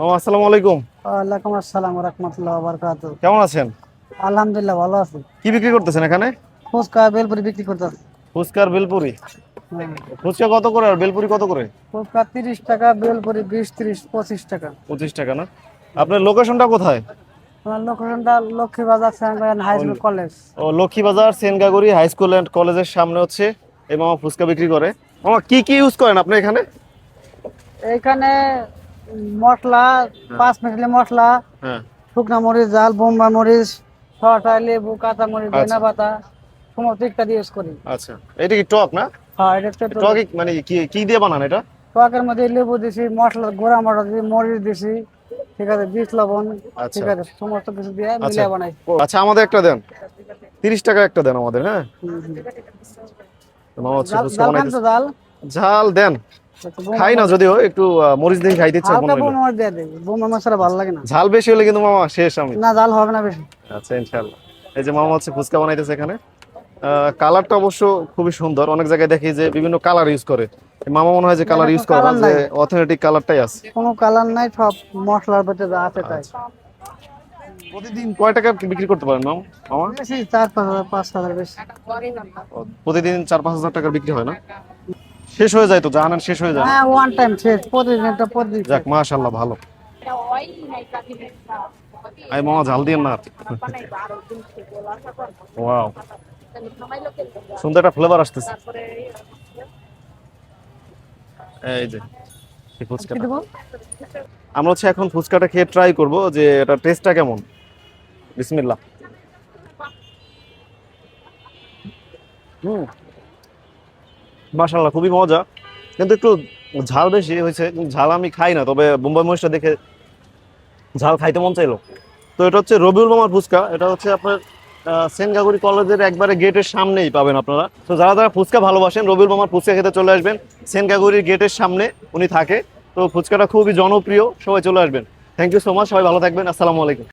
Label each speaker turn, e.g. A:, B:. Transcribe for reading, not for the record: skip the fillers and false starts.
A: মামা আসসালামু আলাইকুম।
B: ওয়ালাইকুম আসসালাম ওয়া রাহমাতুল্লাহি ওয়া বারাকাতুহু।
A: কেমন আছেন?
B: আলহামদুলিল্লাহ ভালো আছি।
A: কি বিক্রি করতেছেন এখানে?
B: ফুচকা বেলপুরি বিক্রি করতেছি।
A: ফুচকার বেলপুরি।
B: হ্যাঁ।
A: ফুচকা কত করে আর বেলপুরি কত করে?
B: ফুচকা 30 টাকা, বেলপুরি 20, 30, 25 টাকা।
A: 25 টাকা না? আপনার লোকেশনটা কোথায়?
B: আমার লোকেশনটা লক্ষ্মীবাজার সেন্ট্রাল হাই
A: ও
B: স্কুল কলেজ।
A: ও Lakshmibazar Sengaguri high school and কলেজের সামনে হচ্ছে এই মামা ফুচকা বিক্রি করে। মামা কি কি ইউজ করেন আপনি এখানে?
B: এইখানে মশলা, 5 মিশালি মশলা,
A: হ্যাঁ।
B: শুকনা মরিচ, জাল, বোম্বাই মরিচ, শসা, লেবু, কাঁচা মরিচ, ধনিয়া
A: আচ্ছা
B: পাতা সমস্ত ইত্যাদি ইউজ করি।
A: আচ্ছা, এটা কি টক না?
B: হ্যাঁ, এটা তো
A: টক মানে কি কি দিয়ে বানান এটা?
B: টকের মধ্যে লেবু দিছি, মশলা গুঁড়া মশলা দিছি, মরিচ দিছি, ঠিক আছে, বিট লবণ,
A: আচ্ছা
B: ঠিক আছে, সমস্ত কিছু দিয়ে
A: আচ্ছা
B: মিলিয়ে বানাই।
A: আচ্ছা, আমাদের একটা দেন, 30 টাকা একটা দেন আমাদের। হ্যাঁ, মামা হচ্ছে ফুচকা
B: জাল খান তো
A: বানাইতেছে।
B: জাল।
A: ঝাল দেন, খাই না যদিও, একটু মরিচ দিয়ে খাইতে ইচ্ছা মনে
B: হালকা
A: হইলো।
B: বোম দিয়ে দেবে, বোম মশলা ভালো লাগে না।
A: ঝাল বেশি হলে কিন্তু মামা শেষ আমি।
B: না, জাল হবে না বেশি।
A: আচ্ছা ইনশাআল্লাহ। এই যে মামা হচ্ছে ফুচকা বানাইতেছে এখানে। কালারটা অবশ্য খুবই সুন্দর, অনেক জায়গায় দেখি যে বিভিন্ন কালার ইউজ করে। এই মামা মনে হয় যে কালার
B: এটা
A: ইউজ
B: কোনো
A: করে না,
B: কালার
A: যে
B: নাই,
A: অথেন্টিক কালারটাই আছে।
B: কোনো কালার নাই, সব মশলার ভিতরে যা আছে তাই।
A: আচ্ছা, প্রতিদিন কয় টাকা বিক্রি করতে পারেন মামা?
B: বেশি 4-5 হাজার, 5 হাজার বেশি।
A: প্রতিদিন 4-5 হাজার টাকার বিক্রি হয় না? শেষ হয়ে যায় তো, জানেন শেষ হয়ে যায় না?
B: হ্যাঁ, ওয়ান টাইম শেষ, প্রতিদিন একটা প্রতিদিন
A: যাক
B: শেষ।
A: মাশাআল্লাহ, ভালো। আই মামা ঝাল দিয়ে না। ওয়াও, সুন্দর একটা ফ্লেভার আসতেছে। এই যে এই
B: কি
A: ফুচকাটা,
B: দেবো?
A: আমরা হচ্ছে এখন ফুচকাটা খেয়ে ট্রাই করব যে এটা টেস্টটা কেমন। বিসমিল্লাহ। হুম, মাশাআল্লাহ, খুবই মজা, কিন্তু একটু ঝাল বেশি হয়েছে। ঝাল আমি খাই না, তবে বোম্বাই মরিচটা দেখে ঝাল খাইতে মন চাইলো। তো এটা হচ্ছে রবিউল মামার ফুচকা। এটা হচ্ছে আপনার সেনগাগুড়ি কলেজের একবারে গেটের সামনেই পাবেন আপনারা। তো যারা যারা ফুচকা ভালোবাসেন, রবিউল মামার ফুচকা খেতে চলে আসবেন। সেনগাগুড়ির গেটের সামনে উনি থাকে। তো ফুচকাটা খুবই জনপ্রিয়, সবাই চলে আসবেন। থ্যাংক ইউ সো মাচ, সবাই ভালো থাকবেন। আসসালামু আলাইকুম।